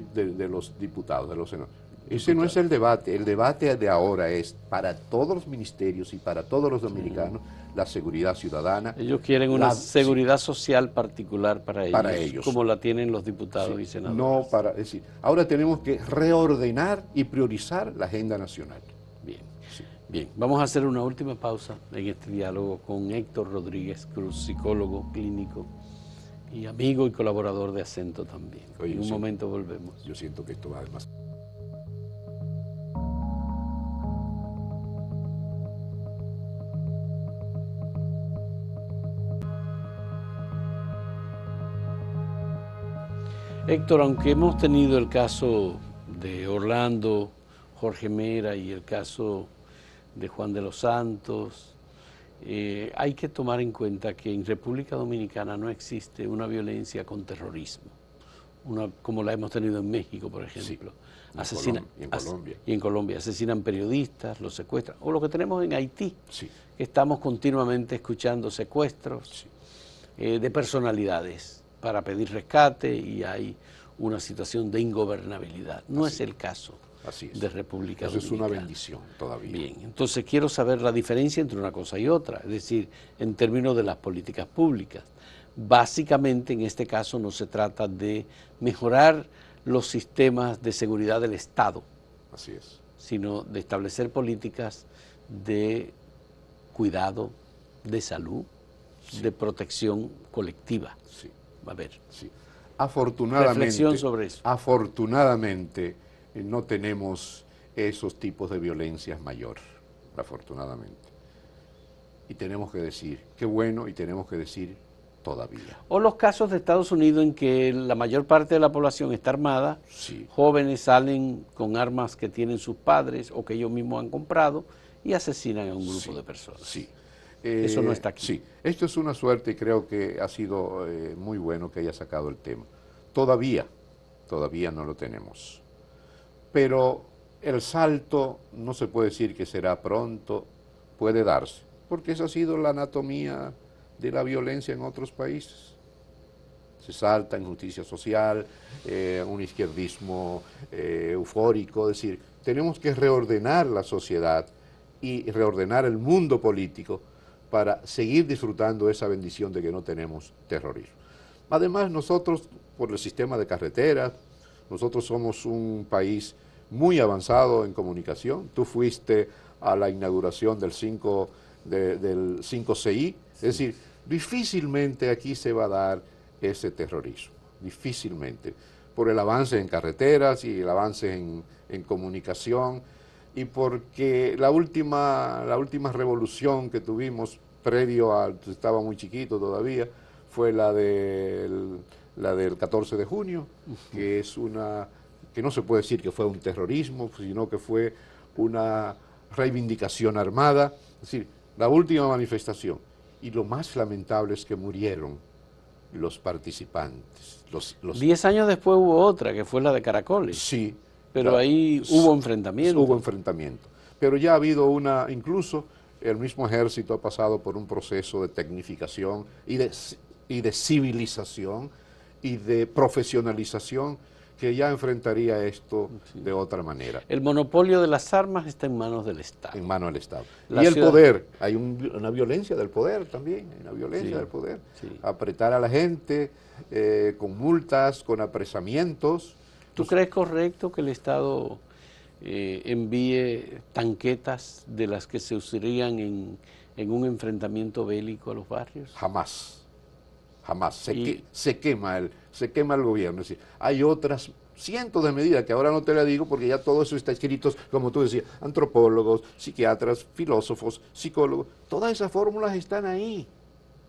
diputados, de los senadores. Ese no es el debate de ahora es para todos los ministerios y para todos los dominicanos la seguridad ciudadana. Ellos quieren una seguridad social particular para ellos, como la tienen los diputados y senadores. No para, es decir, ahora tenemos que reordenar y priorizar la agenda nacional. Bien, bien. Vamos a hacer una última pausa en este diálogo con Héctor Rodríguez Cruz, psicólogo clínico y amigo y colaborador de Acento también. Oye, en un momento volvemos. Yo siento que esto va más. Héctor, aunque hemos tenido el caso de Orlando, Jorge Mera y el caso de Juan de los Santos, hay que tomar en cuenta que en República Dominicana no existe una violencia con terrorismo, como la hemos tenido en México, por ejemplo. Sí, y en Colombia. Y en Colombia asesinan periodistas, los secuestran, o lo que tenemos en Haití, sí, que estamos continuamente escuchando secuestros de personalidades para pedir rescate y hay una situación de ingobernabilidad. No es el caso de República Dominicana. Eso es una bendición todavía. Bien, entonces quiero saber la diferencia entre una cosa y otra, es decir, en términos de las políticas públicas. Básicamente, en este caso, no se trata de mejorar los sistemas de seguridad del Estado, así es, sino de establecer políticas de cuidado, de salud, de protección colectiva. Sí. A ver. Sí. Afortunadamente, reflexión sobre eso. Afortunadamente no tenemos esos tipos de violencias mayor, afortunadamente. Y tenemos que decir, qué bueno, y tenemos que decir todavía. O los casos de Estados Unidos en que la mayor parte de la población está armada, sí, jóvenes salen con armas que tienen sus padres o que ellos mismos han comprado y asesinan a un grupo de personas. Sí. Eso no está aquí. Sí, esto es una suerte y creo que ha sido muy bueno que haya sacado el tema. Todavía no lo tenemos. Pero el salto no se puede decir que será pronto, puede darse, porque esa ha sido la anatomía de la violencia en otros países. Se salta injusticia social, un izquierdismo eufórico, es decir, tenemos que reordenar la sociedad y reordenar el mundo político para seguir disfrutando esa bendición de que no tenemos terrorismo. Además, nosotros, por el sistema de carreteras, nosotros somos un país muy avanzado en comunicación. Tú fuiste a la inauguración del 5CI, es decir, difícilmente aquí se va a dar ese terrorismo, difícilmente, por el avance en carreteras y el avance en comunicación, y porque la última revolución que tuvimos previo a, estaba muy chiquito todavía, fue la del 14 de junio, que es que no se puede decir que fue un terrorismo, sino que fue una reivindicación armada, es decir, la última manifestación. Y lo más lamentable es que murieron los participantes. 10 años después hubo otra, que fue la de Caracoles. Sí. Pero ahí hubo enfrentamiento. Hubo enfrentamiento. Pero ya ha habido incluso el mismo ejército ha pasado por un proceso de tecnificación y de civilización y de profesionalización que ya enfrentaría esto de otra manera. El monopolio de las armas está en manos del Estado. En manos del Estado. Y el poder, hay una violencia del poder también, una violencia del poder. Sí. Apretar a la gente con multas, con apresamientos. ¿Tú crees correcto que el Estado envíe tanquetas de las que se usarían en un enfrentamiento bélico a los barrios? Jamás, jamás. Se quema el gobierno. Es decir, hay otras cientos de medidas que ahora no te las digo porque ya todo eso está escrito, como tú decías, antropólogos, psiquiatras, filósofos, psicólogos, todas esas fórmulas están ahí.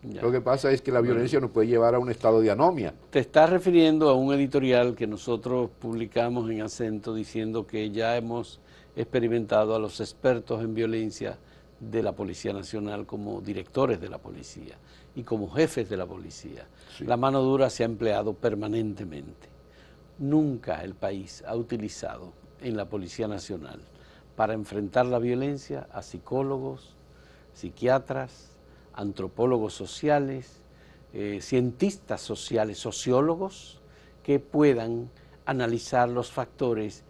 Ya. Lo que pasa es que la violencia nos puede llevar a un estado de anomia. Te estás refiriendo a un editorial que nosotros publicamos en Acento diciendo que ya hemos experimentado a los expertos en violencia de la Policía Nacional como directores de la policía y como jefes de la policía. Sí. La mano dura se ha empleado permanentemente. Nunca el país ha utilizado en la Policía Nacional para enfrentar la violencia a psicólogos, psiquiatras, antropólogos sociales, cientistas sociales, sociólogos, que puedan analizar los factores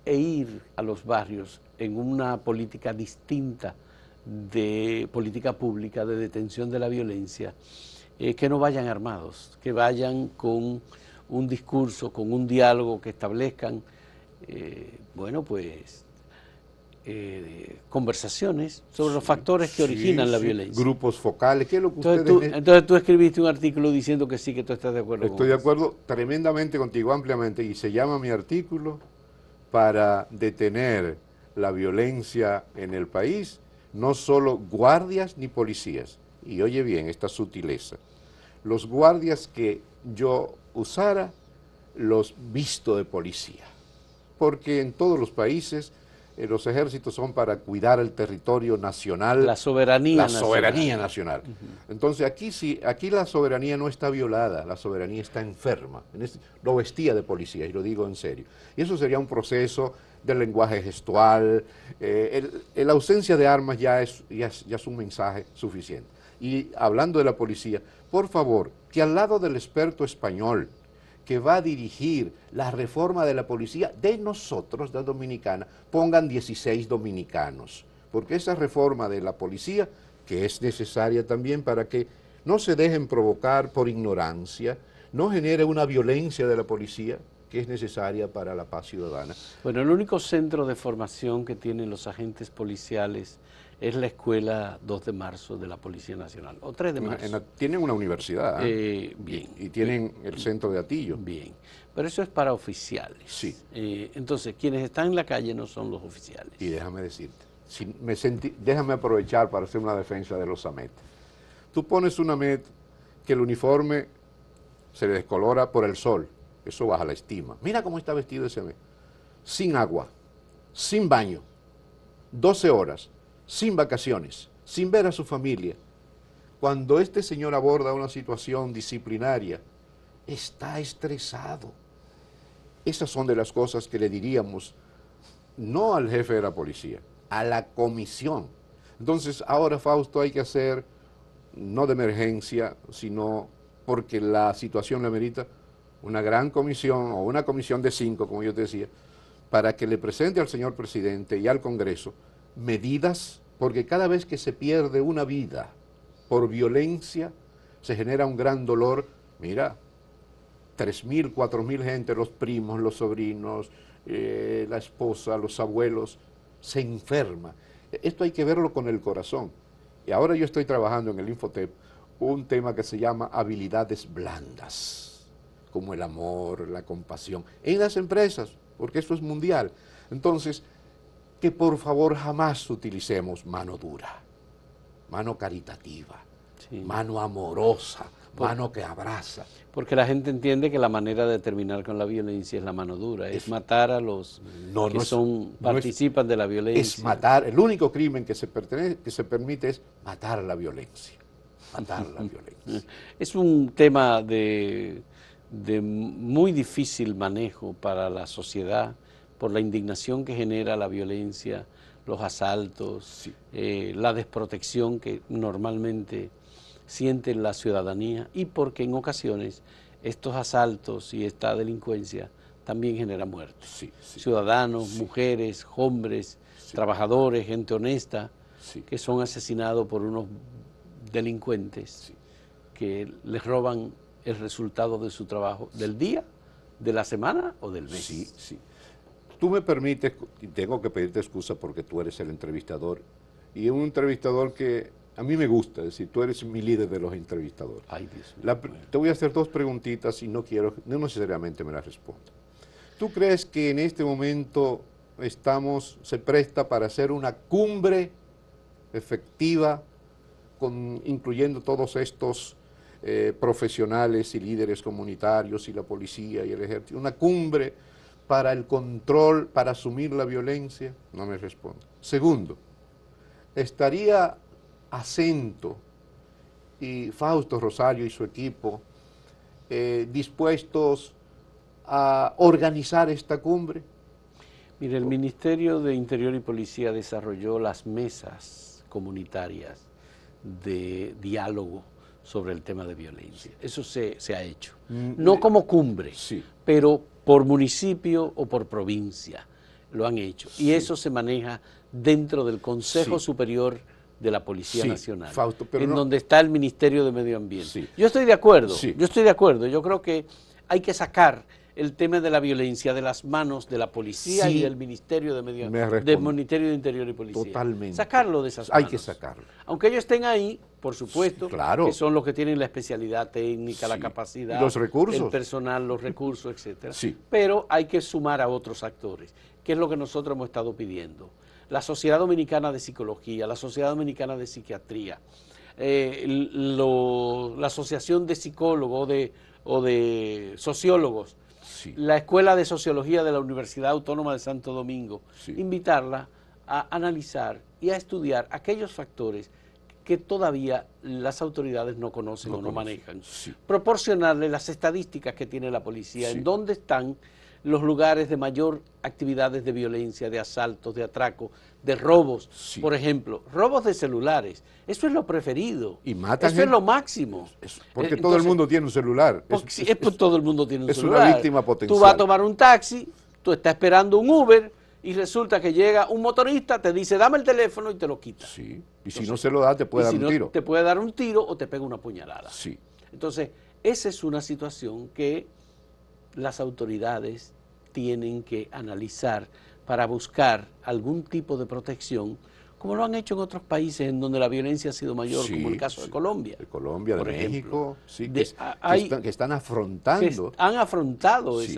e ir a los barrios en una política distinta de política pública de detención de la violencia, que no vayan armados, que vayan con un discurso, con un diálogo, que establezcan, conversaciones sobre los factores que originan la violencia. Grupos focales, ¿qué es lo que entonces tú escribiste un artículo diciendo que sí, que tú estás de acuerdo con eso. Estoy de acuerdo tremendamente contigo, ampliamente, y se llama mi artículo para detener la violencia en el país, no solo guardias ni policías. Y oye bien esta sutileza. Los guardias que yo usara, los visto de policía. Porque en todos los países los ejércitos son para cuidar el territorio nacional. La soberanía nacional. Entonces aquí la soberanía no está violada, la soberanía está enferma. Lo vestía de policía, y lo digo en serio. Y eso sería un proceso del lenguaje gestual. La ausencia de armas ya es un mensaje suficiente. Y hablando de la policía, por favor, que al lado del experto español que va a dirigir la reforma de la policía de nosotros, de Dominicana, pongan 16 dominicanos, porque esa reforma de la policía, que es necesaria también para que no se dejen provocar por ignorancia, no genere una violencia de la policía, que es necesaria para la paz ciudadana. Bueno, el único centro de formación que tienen los agentes policiales es la Escuela 2 de Marzo de la Policía Nacional, o 3 de marzo. Tienen una universidad, bien. Y tienen el centro de Atillo. Bien, pero eso es para oficiales. Sí. Entonces, quienes están en la calle no son los oficiales. Y déjame decirte, déjame aprovechar para hacer una defensa de los AMET. Tú pones un AMET que el uniforme se le descolora por el sol, eso baja la estima. Mira cómo está vestido ese AMET. Sin agua, sin baño, 12 horas, sin vacaciones, sin ver a su familia. Cuando este señor aborda una situación disciplinaria, está estresado. Esas son de las cosas que le diríamos, no al jefe de la policía, a la comisión. Entonces, ahora, Fausto, hay que hacer, no de emergencia, sino porque la situación le amerita, una gran comisión o una comisión de 5, como yo te decía, para que le presente al señor presidente y al Congreso medidas, porque cada vez que se pierde una vida por violencia, se genera un gran dolor. Mira, 3.000, 4.000 gente, los primos, los sobrinos, la esposa, los abuelos, se enferma. Esto hay que verlo con el corazón. Y ahora yo estoy trabajando en el Infotep un tema que se llama habilidades blandas, como el amor, la compasión, en las empresas, porque esto es mundial. Entonces, que por favor jamás utilicemos mano dura, mano caritativa, sí, mano amorosa, mano que abraza. Porque la gente entiende que la manera de terminar con la violencia es la mano dura, es matar a los que participan de la violencia. Es matar, el único crimen que se permite es matar la violencia, matar la violencia. Es un tema de muy difícil manejo para la sociedad, por la indignación que genera la violencia, los asaltos, sí, la desprotección que normalmente siente la ciudadanía, y porque en ocasiones estos asaltos y esta delincuencia también genera muertes. Sí, sí, ciudadanos, sí, mujeres, hombres, sí, trabajadores, gente honesta, sí, que son asesinados por unos delincuentes, sí, que les roban el resultado de su trabajo, del día, de la semana o del mes. Sí, sí. Tú me permites, y tengo que pedirte excusa porque tú eres el entrevistador, y un entrevistador que a mí me gusta, es decir, tú eres mi líder de los entrevistadores. Ay, Dios mío. Te voy a hacer 2 preguntitas y no necesariamente me las respondas. ¿Tú crees que en este momento se presta para hacer una cumbre efectiva, incluyendo todos estos profesionales y líderes comunitarios y la policía y el ejército, una cumbre para el control, para asumir la violencia? No me responde. Segundo, ¿estaría Acento y Fausto Rosario y su equipo dispuestos a organizar esta cumbre? Mire, el Ministerio de Interior y Policía desarrolló las mesas comunitarias de diálogo sobre el tema de violencia. Eso se ha hecho. No como cumbre, Sí. pero por municipio o por provincia lo han hecho. Y Sí. eso se maneja dentro del Consejo Sí. Superior de la Policía Sí, Nacional, Fausto, pero en no, donde está el Ministerio de Medio Ambiente. Sí. Yo estoy de acuerdo, Sí. yo estoy de acuerdo. Yo creo que hay que sacar el tema de la violencia de las manos de la policía Sí, y del Ministerio de Medio me del responde. Ministerio de Interior y Policía. Totalmente. Sacarlo de esas Hay manos. que sacarlo. Aunque ellos estén ahí, por supuesto, Sí, claro. que son los que tienen la especialidad técnica, la Sí. capacidad, Y los recursos. el personal, los recursos, etcétera. Sí. Pero hay que sumar a otros actores, que es lo que nosotros hemos estado pidiendo. La Sociedad Dominicana de Psicología, la Sociedad Dominicana de Psiquiatría, la Asociación de Psicólogos o de Sociólogos, Sí. la Escuela de Sociología de la Universidad Autónoma de Santo Domingo, Sí. invitarla a analizar y a estudiar aquellos factores que todavía las autoridades no conocen o no manejan. Sí. Proporcionarle las estadísticas que tiene la policía, Sí. en dónde están los lugares de mayor actividades de violencia, de asaltos, de atracos, de robos. Sí. Por ejemplo, robos de celulares. Eso es lo preferido. Y matan Eso es gente. lo máximo. Porque todo el Entonces, mundo tiene un celular. porque sí, pues todo el mundo tiene un es celular. una víctima potencial. Tú vas a tomar un taxi, tú estás esperando un Uber y resulta que llega un motorista, te dice dame el teléfono y te lo quita. Sí. Y Entonces, si no se lo da, te puede y dar si un no, tiro. te puede dar un tiro o te pega una puñalada. Sí. Entonces, esa es una situación que las autoridades tienen que analizar para buscar algún tipo de protección, como lo han hecho en otros países en donde la violencia ha sido mayor, Sí, como el caso sí. de Colombia. De Colombia, de por ejemplo. México, sí, De- hay- que están que afrontando. han afrontado Sí,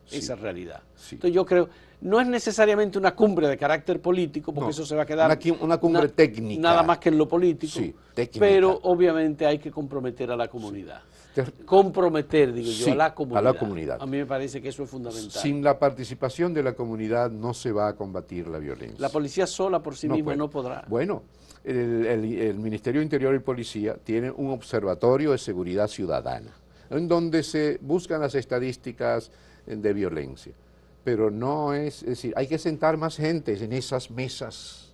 sí, esa realidad. sí. Entonces yo creo, no es necesariamente una cumbre de carácter político, porque No, eso se va a quedar una cumbre técnica. nada más que en lo político, Sí, técnica. pero obviamente hay que comprometer a la comunidad. Te- Comprometer, digo yo, Sí, a la comunidad. a la comunidad. A mí me parece que eso es fundamental. Sin la participación de la comunidad no se va a combatir la violencia. La policía sola por sí misma puede. no podrá. Bueno, el Ministerio de Interior y Policía tiene un observatorio de seguridad ciudadana, en donde se buscan las estadísticas de violencia. Pero no es decir, hay que sentar más gentes en esas mesas,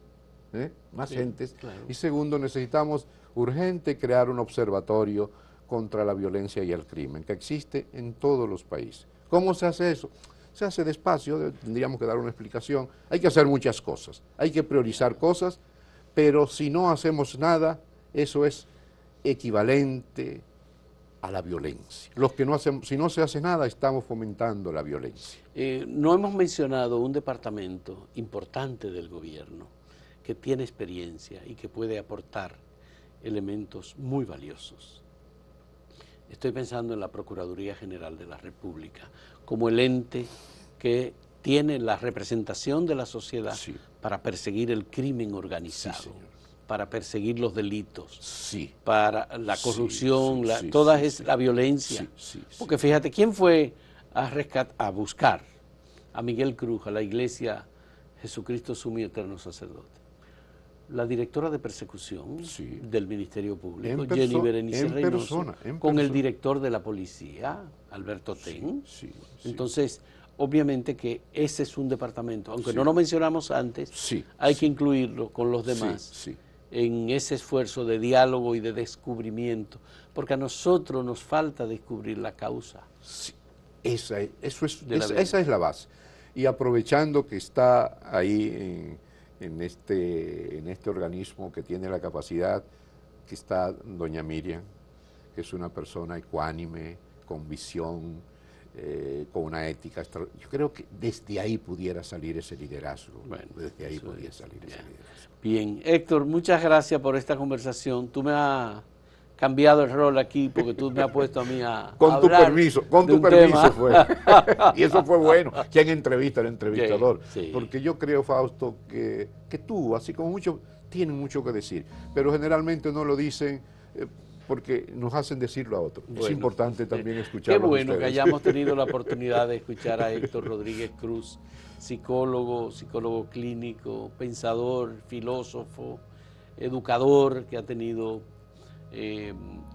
más Sí, gentes. claro. Y segundo, necesitamos urgente crear un observatorio contra la violencia y el crimen, que existe en todos los países. ¿Cómo se hace eso? Se hace despacio, tendríamos que dar una explicación. Hay que hacer muchas cosas, hay que priorizar cosas, pero si no hacemos nada, eso es equivalente a la violencia. Si no se hace nada, estamos fomentando la violencia. No hemos mencionado un departamento importante del gobierno que tiene experiencia y que puede aportar elementos muy valiosos. Estoy pensando en la Procuraduría General de la República, como el ente que tiene la representación de la sociedad Sí. para perseguir el crimen organizado, Sí, señor. para perseguir los delitos, Sí. para la Sí, corrupción, sí, toda sí, es sí. la violencia. Sí, sí, sí. Porque fíjate, ¿quién fue a buscar a Miguel Cruz a la iglesia Jesucristo Sumo y Eterno Sacerdote? La directora de persecución Sí. del Ministerio Público, En Jenny perso- Berenice en Reynoso, persona, en con el persona. director de la policía, Alberto Ten. Sí, sí. Entonces, obviamente que ese es un departamento, aunque Sí. no lo mencionamos antes, Sí, hay sí. que incluirlo con los demás Sí, sí. en ese esfuerzo de diálogo y de descubrimiento, porque a nosotros nos falta descubrir la causa. Sí, esa De la es la base. Y aprovechando que está ahí en este organismo que tiene la capacidad, que está doña Miriam, que es una persona ecuánime, con visión, con una ética. Yo creo que desde ahí pudiera salir ese liderazgo. Bueno, desde ahí eso podría es, salir ya. ese liderazgo. Bien, Héctor, muchas gracias por esta conversación. Tú me has cambiado el rol aquí porque tú me has puesto a mí a Con tu hablar permiso de un tema. fue. Y eso fue bueno. ¿Quién entrevista al entrevistador? Sí. Porque yo creo, Fausto, que tú, así como muchos, tienen mucho que decir, pero generalmente no lo dicen porque nos hacen decirlo a otros. Es Bueno, importante también Qué escucharlo a bueno que ustedes. hayamos tenido la oportunidad de escuchar a Héctor Rodríguez Cruz, psicólogo clínico, pensador, filósofo, educador, que ha tenido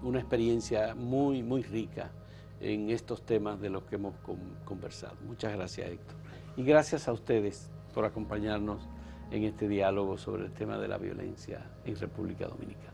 una experiencia muy, muy rica en estos temas de los que hemos conversado. Muchas gracias, Héctor. Y gracias a ustedes por acompañarnos en este diálogo sobre el tema de la violencia en República Dominicana.